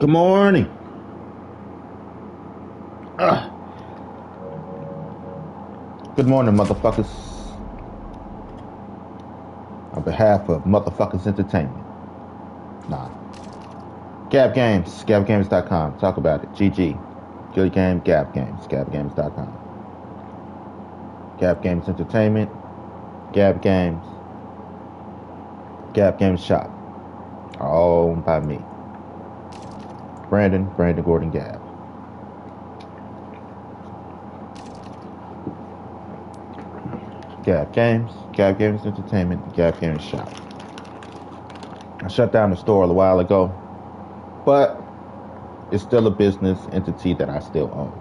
Good morning. Ugh. Good morning, motherfuckers. On behalf of Motherfuckers Entertainment. Nah. Gab Games, gabgames.com. Talk about it. GG. Good game, Gab Games, gabgames.com. Gab Games Entertainment, Gab Games, Gab Games Shop. All owned by me. Brandon Gordon Gab. Gab Games Entertainment, Gab Games Shop. I shut down the store a while ago, but it's still a business entity that I still own.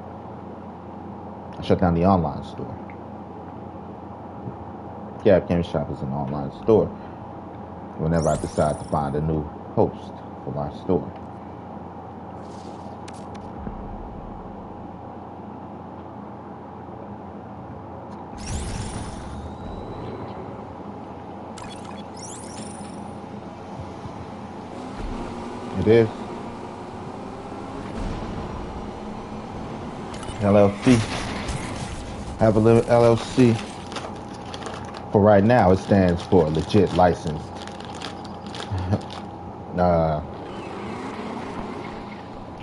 I shut down the online store. Gab Games Shop is an online store whenever I decide to find a new host for my store. It is LLC. Have a little LLC. For right now, it stands for legit licensed.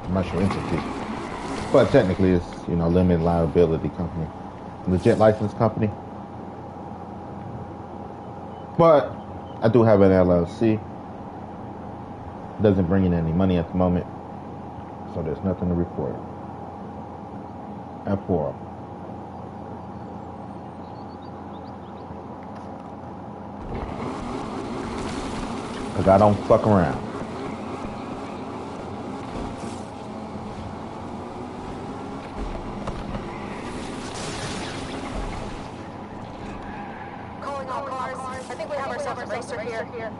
Commercial entity. But technically, it's limited liability company, legit licensed company. But I do have an LLC. Doesn't bring in any money at the moment, so there's nothing to report. F4. Because I don't fuck around. Calling all cars. I think we have ourselves a racer here.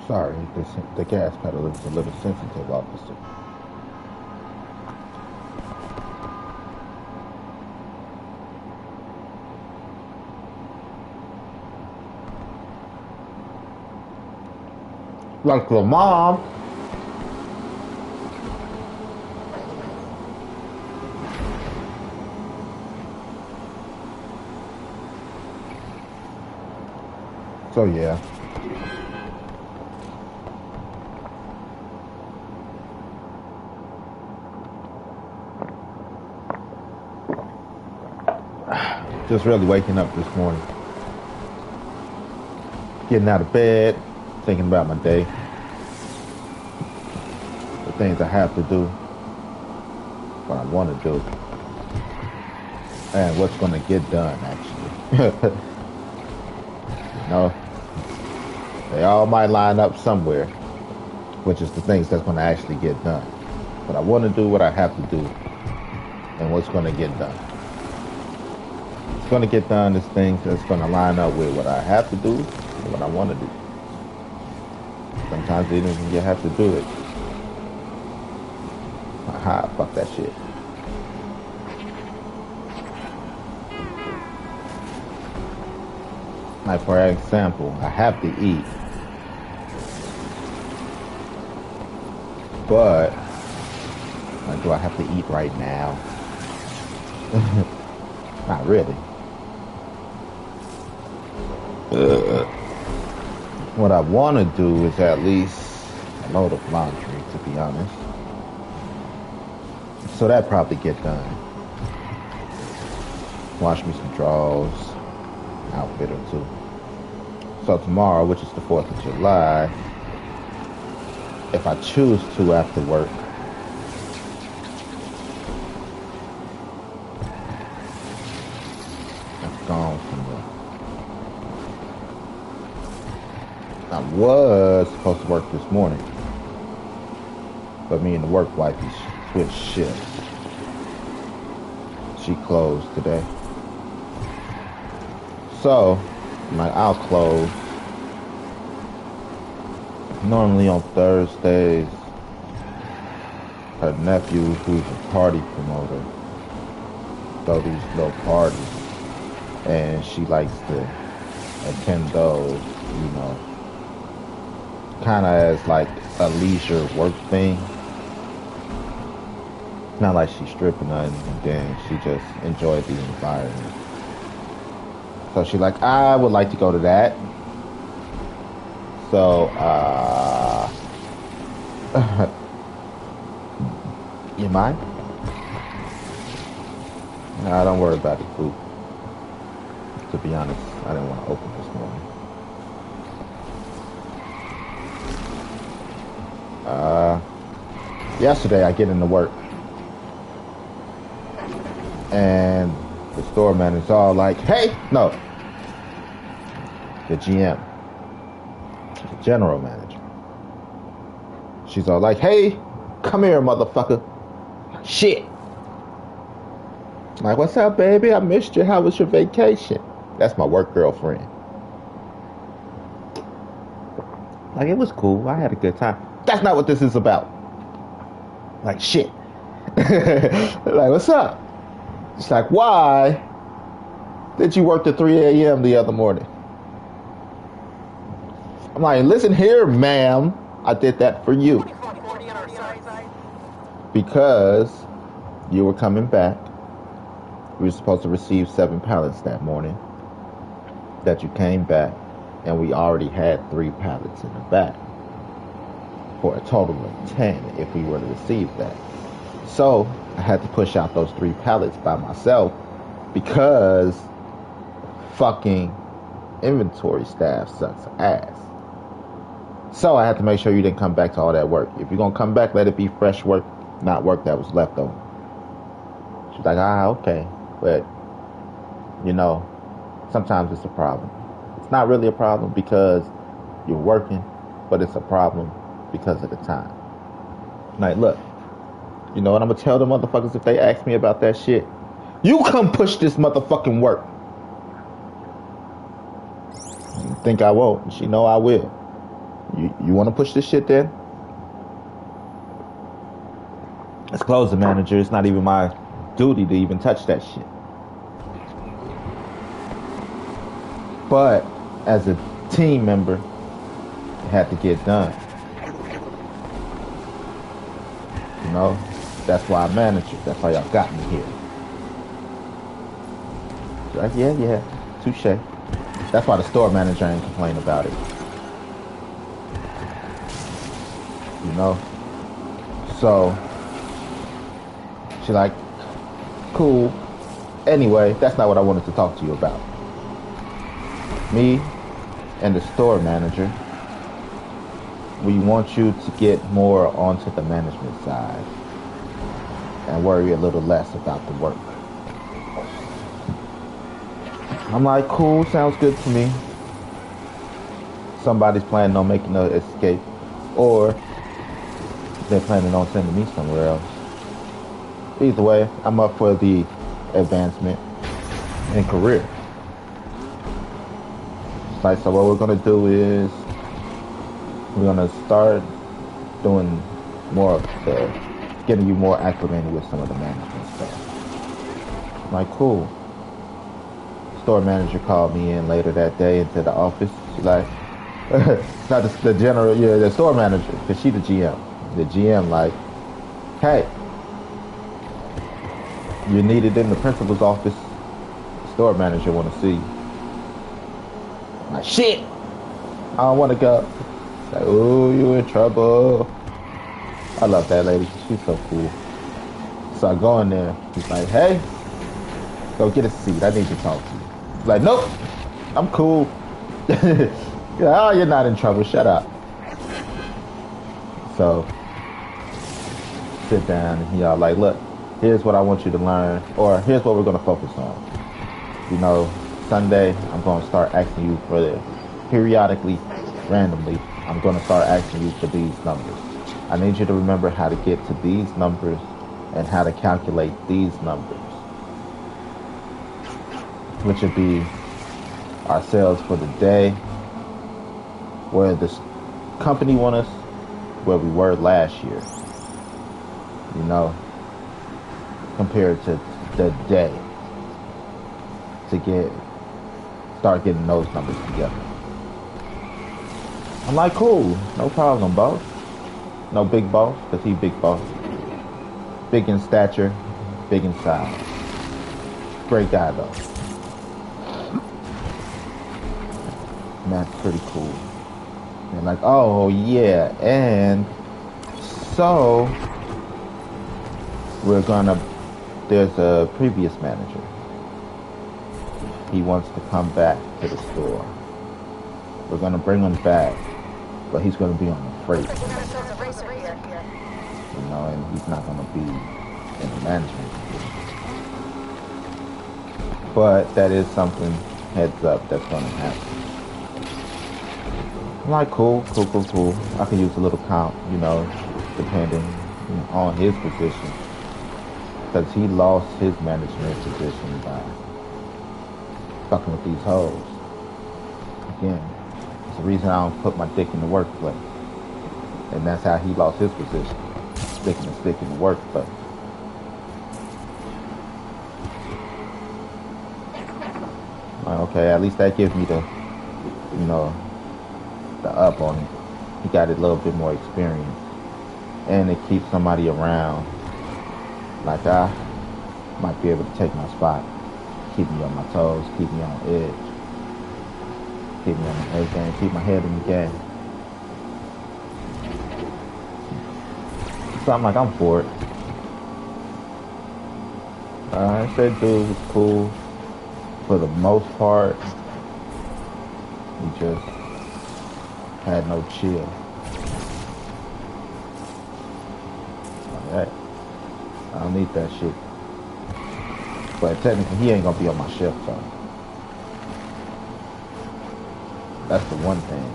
Sorry, the gas pedal is a little sensitive, officer. Like your mom. So yeah. Just really waking up this morning. Getting out of bed, thinking about my day. The things I have to do. What I want to do. And what's going to get done, actually. They all might line up somewhere, which is the things that's going to actually get done. But I want to do what I have to do and what's going to get done. What's going to get done is things that's going to line up with what I have to do and what I want to do. Sometimes even you have to do it. Aha, fuck that shit. Like for example, I have to eat. But like, do I have to eat right now? Not really. What I want to do is at least a load of laundry, to be honest. So that probably get done. Wash me some drawers, outfit or two. So tomorrow, which is the 4th of July, if I choose to after work, I've gone from I was supposed to work this morning, but me and the work wifey switched shifts. She closed today. So, I'll close. Normally on Thursdays, her nephew, who's a party promoter, throw these little parties, and she likes to attend those, you know, kind of as like a leisure work thing. Not like she's stripping nothing, and then she just enjoyed the environment. So she like, I would like to go to that. So, you mind? Nah, don't worry about it, boo. To be honest, I didn't want to open this morning. Yesterday I get into work and the store manager's all like, hey, no, the GM, the general manager. She's all like, hey, come here, motherfucker. Shit. I'm like, what's up, baby? I missed you. How was your vacation? That's my work girlfriend. Like, it was cool. I had a good time. That's not what this is about. Like, shit. Like, what's up? It's like, why did you work till 3 a.m. the other morning? I'm like, listen here, ma'am. I did that for you. Because you were coming back. We were supposed to receive 7 pallets that morning. That you came back. And we already had 3 pallets in the back. For a total of 10 if we were to receive that. So I had to push out those 3 pallets by myself because fucking inventory staff sucks ass. So I had to make sure you didn't come back to all that work. If you're gonna come back, let it be fresh work, not work that was left over. She's like, okay. But, you know, sometimes it's a problem. It's not really a problem because you're working, but it's a problem because of the time. Like, look, you know what I'm gonna tell the motherfuckers if they ask me about that shit? You come push this motherfucking work. You think I won't? She know I will. You want to push this shit then? Let's close the manager. It's not even my duty to even touch that shit. But as a team member, it had to get done. You know, that's why I manage it. That's why y'all got me here. She's like, yeah, touche. That's why the store manager ain't complain about it. You know? So, she's like, cool. Anyway, that's not what I wanted to talk to you about. Me and the store manager, we want you to get more onto the management side and worry a little less about the work. I'm like, cool, sounds good to me. Somebody's planning on making an escape, or they're planning on sending me somewhere else. Either way, I'm up for the advancement in career. It's like, so what we're gonna do is we're gonna start doing more of the, getting you more acclimated with some of the management stuff. I'm like, cool. Store manager called me in later that day into the office. She's like, it's not the general, yeah, the store manager, because she the GM. The GM like, hey, you're needed in the principal's office. The store manager want to see you. I'm like, shit, I don't want to go. Like, oh, you in trouble. I love that lady. She's so cool. So I go in there. He's like, hey, go get a seat. I need to talk to you. He's like, nope, I'm cool. Oh, you're not in trouble. Shut up. So sit down and y'all like, look, here's what I want you to learn, or here's what we're going to focus on. You know, Sunday, I'm going to start asking you for the, periodically, randomly, I'm going to start asking you for these numbers. I need you to remember how to get to these numbers and how to calculate these numbers, which would be our sales for the day, where this company want us, where we were last year, you know, compared to the day, to get start getting those numbers together. I'm like, cool, no problem, boss. No big boss, because he big boss. Big in stature, big in size. Great guy, though. And that's pretty cool. And like, oh, yeah, and so there's a previous manager. He wants to come back to the store. We're gonna bring him back, but he's gonna be on the freight. You know, and he's not gonna be in the management position. But that is something, heads up, that's gonna happen. I'm like, cool. I could use a little count, you know, depending on his position. Because he lost his management position by fucking with these hoes. Again, it's the reason I don't put my dick in the workplace. And that's how he lost his position. Sticking a stick in the workplace. Like, okay, at least that gives me the, you know, the up on it. He got a little bit more experience. And it keeps somebody around. Like I might be able to take my spot. Keep me on my toes, keep me on edge. Keep me on my A game, keep my head in the game. So I'm like, I'm for it. I said dude was cool. For the most part, he just had no chill. Like, I don't need that shit. But technically, he ain't gonna be on my shift, so that's the one thing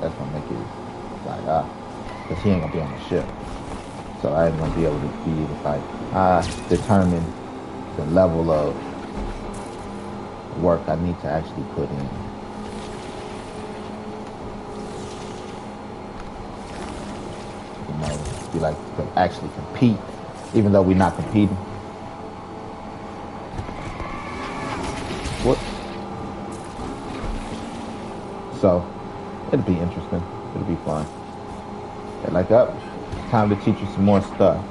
that's gonna make it like because he ain't gonna be on the shift, so I ain't gonna be able to be like determine the level of work I need to actually put in. You know, be like to actually compete, even though we're not competing. What? So it'll be interesting. It'll be fun. And like time to teach you some more stuff.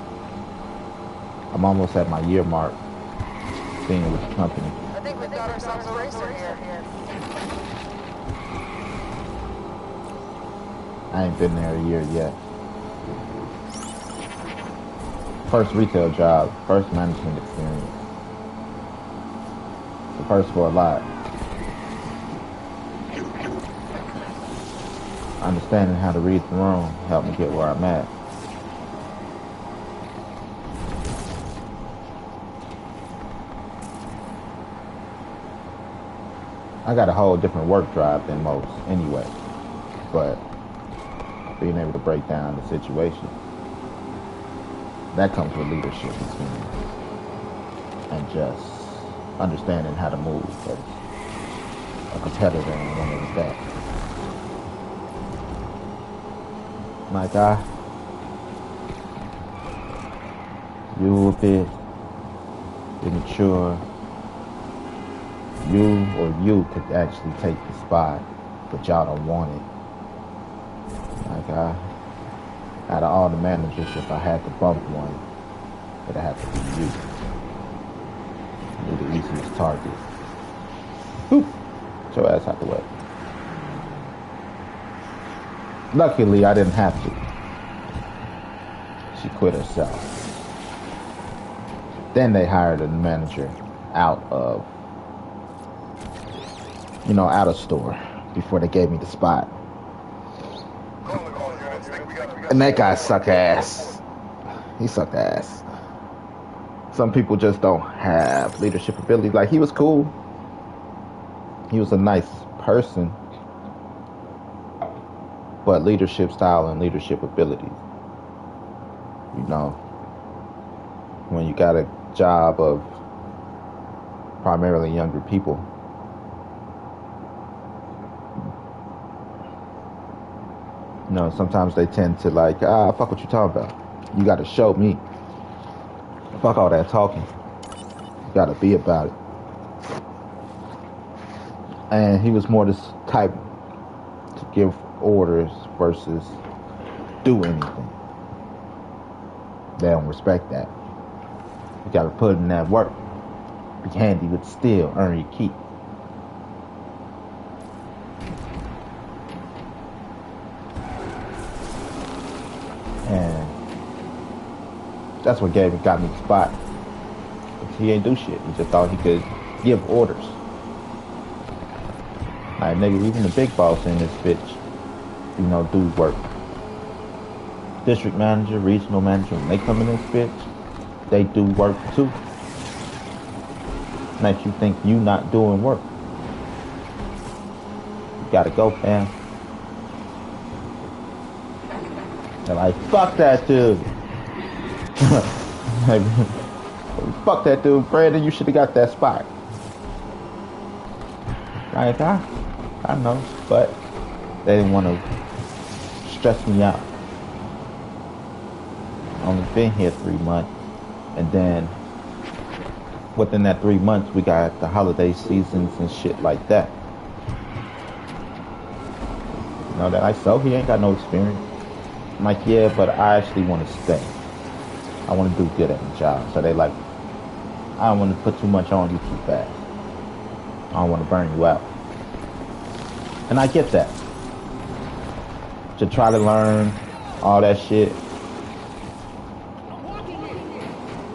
I'm almost at my year mark being with the company. I think we've got ourselves a racer here. I ain't been there a year yet. First retail job, first management experience. The first for a lot. Understanding how to read the room helped me get where I'm at. I got a whole different work drive than most anyway, but being able to break down the situation, that comes with leadership experience and just understanding how to move as a competitor and one of that. Like you a bit immature. You could actually take the spot, but y'all don't want it. Like out of all the managers, if I had to bump one, it'd have to be you. You're the easiest target. Boop. Get your ass out the way. Luckily, I didn't have to. She quit herself. Then they hired a manager out of store before they gave me the spot. And that guy sucked ass. He sucked ass. Some people just don't have leadership ability. Like, he was cool. He was a nice person. But leadership style and leadership abilities. You know, when you got a job of primarily younger people, you know, sometimes they tend to like, fuck what you talking about. You got to show me. Fuck all that talking. You got to be about it. And he was more this type to give orders versus do anything. They don't respect that. You gotta put in that work. Be handy with steel, earn your keep. And that's what got me the spot. He ain't do shit. He just thought he could give orders. Like, nigga, even the big boss in this bitch, you know, do work. District manager, regional manager, when they come in this bitch, they do work too. Makes you think you not doing work. You gotta go, fam. They're like, fuck that dude. Fuck that dude, Brandon, you should have got that spot. Like, I know, but they didn't want to stress me out. Only been here 3 months, and then within that 3 months, we got the holiday seasons and shit like that. You know, that so he ain't got no experience. I'm like, yeah, but I actually want to stay. I want to do good at the job. So they like, I don't want to put too much on you too fast. I don't want to burn you out. And I get that. To try to learn all that shit.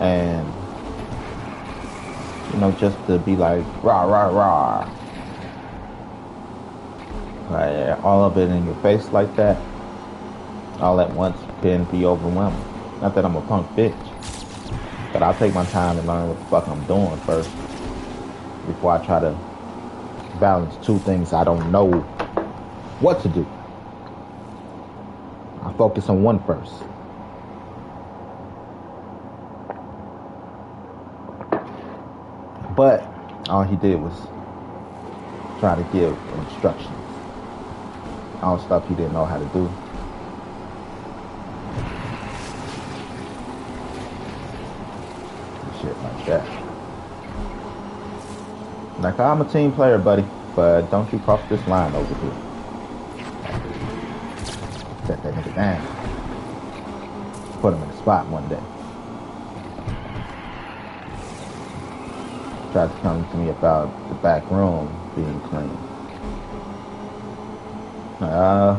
And, you know, just to be like, rah, rah, rah. Like, all of it in your face like that. All at once can be overwhelming. Not that I'm a punk bitch. But I'll take my time and learn what the fuck I'm doing first. Before I try to balance two things I don't know what to do. I focus on one first. But all he did was try to give instructions on stuff he didn't know how to do. Shit like that. Like, I'm a team player, buddy, but don't you cross this line over here. Set that nigga down. Put him in the spot one day. Tried to come to me about the back room being clean.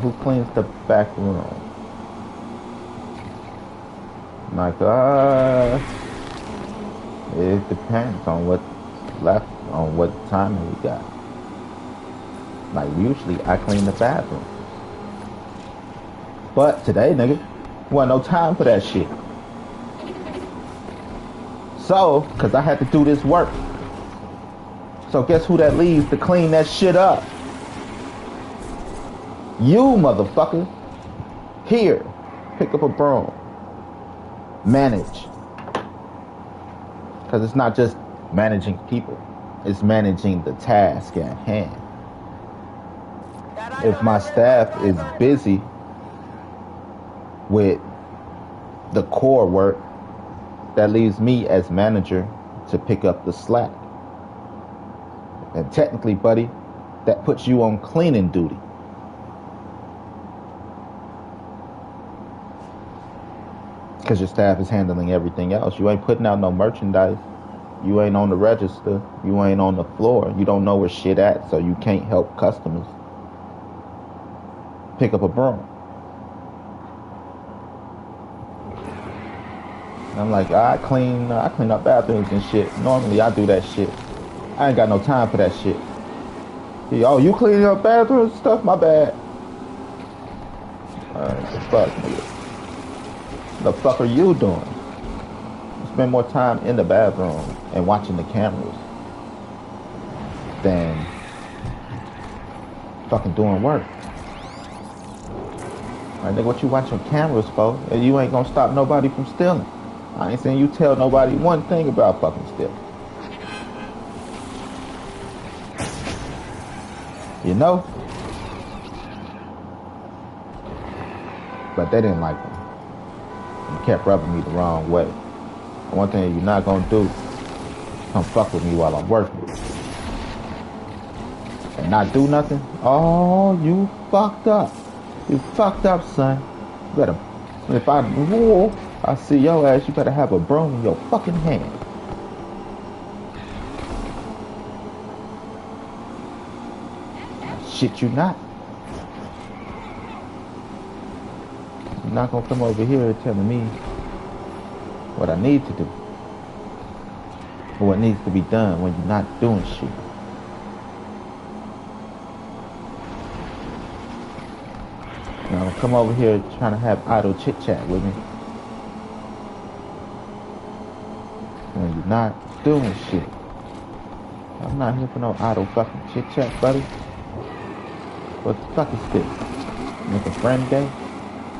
Who cleans the back room? I'm like, it depends on what's left, on what time we got. Like, usually I clean the bathroom. But today, nigga, wasn't no time for that shit. So, cause I had to do this work. So guess who that leaves to clean that shit up? You, motherfucker. Here, pick up a broom. Manage. Because it's not just managing people. It's managing the task at hand. If my staff is busy with the core work, that leaves me as manager to pick up the slack. And technically, buddy, that puts you on cleaning duty. Because your staff is handling everything else. You ain't putting out no merchandise. You ain't on the register. You ain't on the floor. You don't know where shit at, so you can't help customers. Pick up a broom. And I'm like, I clean up bathrooms and shit. Normally I do that shit. I ain't got no time for that shit. Oh, you cleaning up bathrooms and stuff? My bad. Fuck, nigga. The fuck are you doing? You spend more time in the bathroom and watching the cameras than fucking doing work. Like, nigga, what you watching cameras for? You ain't gonna stop nobody from stealing. I ain't saying you tell nobody one thing about fucking stealing. You know? But they didn't like me. And kept rubbing me the wrong way. And one thing you're not gonna do, come fuck with me while I'm working. And and not do nothing, oh, you fucked up. You fucked up, son. You better, if I see your ass, you better have a broom in your fucking hand. Shit, you not. You're not gonna come over here telling me what I need to do. Or what needs to be done when you're not doing shit. Now don't come over here trying to have idle chit chat with me when you're not doing shit. I'm not here for no idle fucking chit chat, buddy. What the fuck is this? Make a friend day?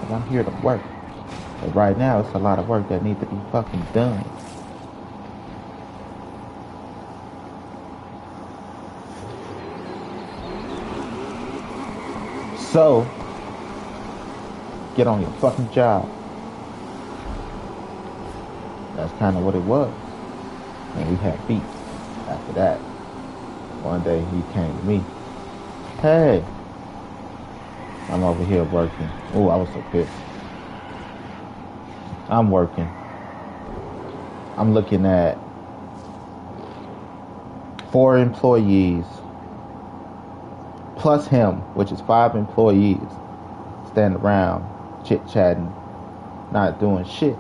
Cause I'm here to work. But right now it's a lot of work that needs to be fucking done. So, get on your fucking job. That's kind of what it was. And we had beef after that. One day he came to me. Hey, I'm over here working. Oh, I was so pissed. I'm working. I'm looking at 4 employees plus him, which is 5 employees, standing around chit-chatting, not doing shit.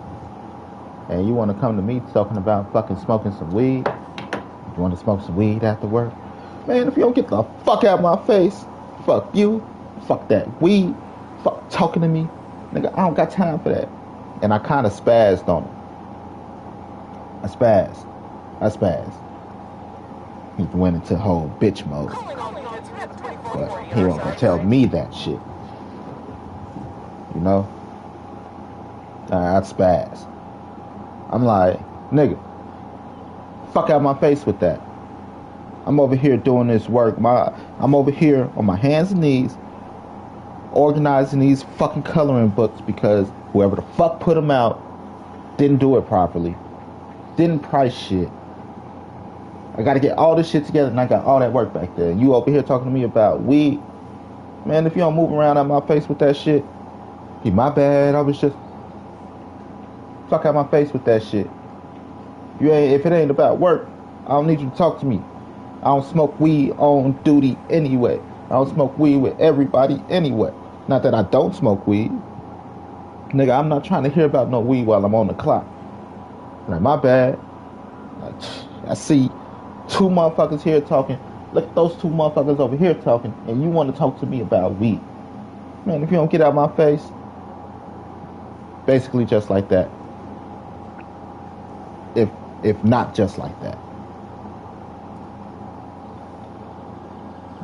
And you want to come to me talking about fucking smoking some weed? You want to smoke some weed after work? Man, if you don't get the fuck out of my face, fuck you, fuck that weed, fuck talking to me, nigga, I don't got time for that. And I kind of spazzed on him. I spazzed. He went into whole bitch mode. But he won't gonna tell me that shit. You know? I spaz. I'm like, nigga, fuck out my face with that. I'm over here doing this work. I'm over here on my hands and knees organizing these fucking coloring books because whoever the fuck put them out didn't do it properly. Didn't price shit. I gotta get all this shit together and I got all that work back there. And you over here talking to me about weed. Man, if you don't move around out my face with that shit, my bad. I was just fuck out my face with that shit. If it ain't about work, I don't need you to talk to me. I don't smoke weed on duty anyway. I don't smoke weed with everybody anyway. Not that I don't smoke weed. Nigga, I'm not trying to hear about no weed while I'm on the clock. Like, my bad. I see 2 motherfuckers here talking. Look at those 2 motherfuckers over here talking, and you want to talk to me about weed. Man, if you don't get out of my face, basically just like that. If not just like that.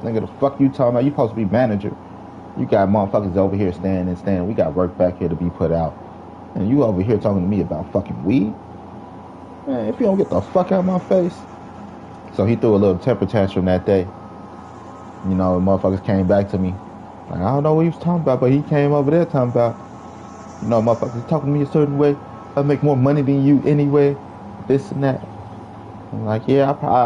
Nigga, the fuck you talking about? You supposed to be manager. You got motherfuckers over here standing. We got work back here to be put out. And you over here talking to me about fucking weed? Man, if you don't get the fuck out of my face. So he threw a little temper tantrum that day. You know, motherfuckers came back to me. Like, I don't know what he was talking about, but he came over there talking about, you know, motherfuckers talking to me a certain way. I make more money than you anyway. This and that. I'm like, yeah, I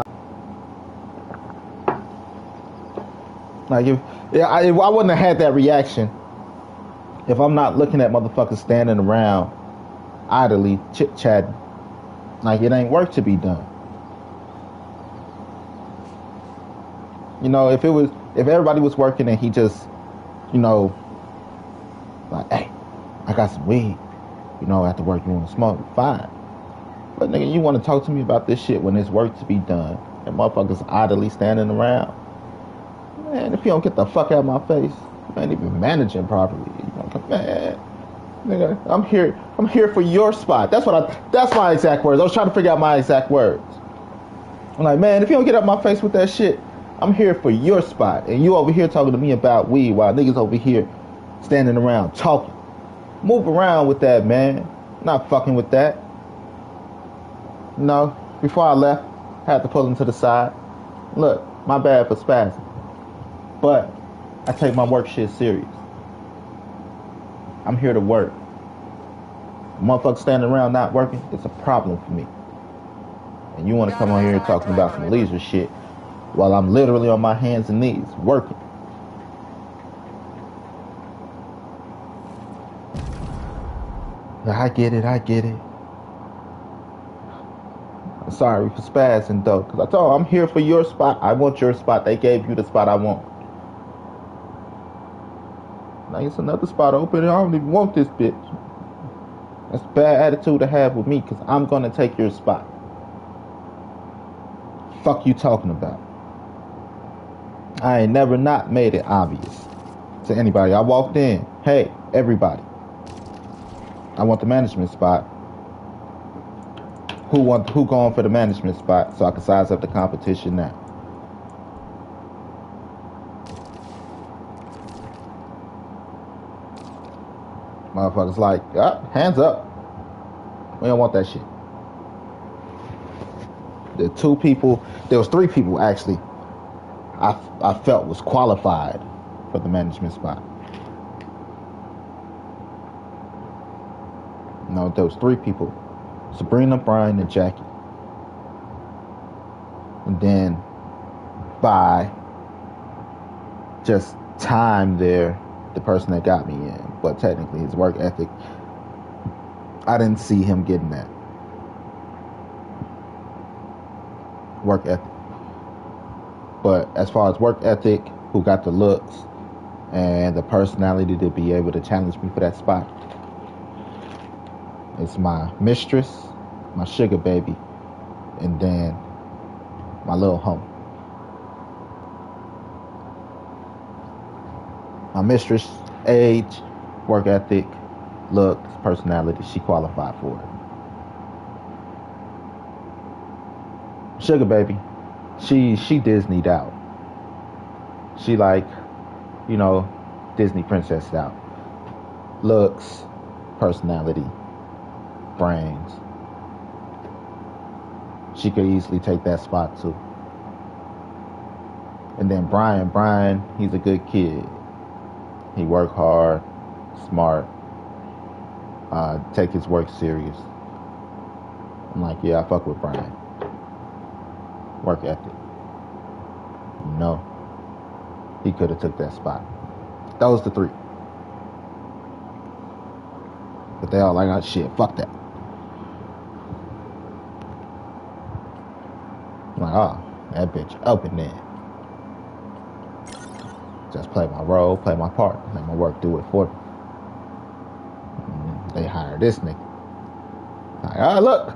wouldn't have had that reaction if I'm not looking at motherfuckers standing around idly chit-chatting. Like, it ain't work to be done. You know, if everybody was working and he just, you know, like, hey, I got some weed. You know, after work you want to smoke, fine. But nigga, you want to talk to me about this shit when there's work to be done and motherfuckers idly standing around. Man, if you don't get the fuck out of my face, you ain't even managing properly. You know, man, nigga, I'm here for your spot. That's my exact words. I was trying to figure out my exact words. I'm like, man, if you don't get out my face with that shit, I'm here for your spot. And you over here talking to me about weed while niggas over here standing around talking. Move around with that, man. I'm not fucking with that. No, before I left, I had to pull him to the side. Look, my bad for spazzing. But I take my work shit serious. I'm here to work. Motherfuckers standing around not working, it's a problem for me. And you want to come on here talking about some leisure shit. while I'm literally on my hands and knees working. I get it. I'm sorry for spazzing though, because I told them I'm here for your spot. I want your spot. They gave you the spot I want. Now it's another spot open and I don't even want this bitch. That's a bad attitude to have with me, because I'm going to take your spot. Fuck you talking about? I ain't never not made it obvious to anybody. I walked in. Hey, everybody. I want the management spot. Who going for the management spot so I can size up the competition now? Motherfuckers like, hands up. We don't want that shit. There was 3 people actually I felt was qualified for the management spot. No, there was 3 people. Sabrina, Brian, and Jackie. And then by just time there, the person that got me in, but technically his work ethic, I didn't see him getting that. Work ethic. But as far as work ethic, who got the looks and the personality to be able to challenge me for that spot, it's my mistress, my sugar baby, and then my little homie. My mistress, age, work ethic, looks, personality, she qualified for it. Sugar baby, she Disneyed out. She like, Disney princess out. Looks, personality, brains. She could easily take that spot too. And then Brian, he's a good kid. He work hard, smart, take his work serious. I'm like, yeah, I fuck with Brian. Work ethic. No. He could have took that spot. That was the 3. But they all like, oh shit, fuck that. I'm like, oh, that bitch open then. Just play my role, play my part, let my work do it for me. They hire this nigga. Like, look,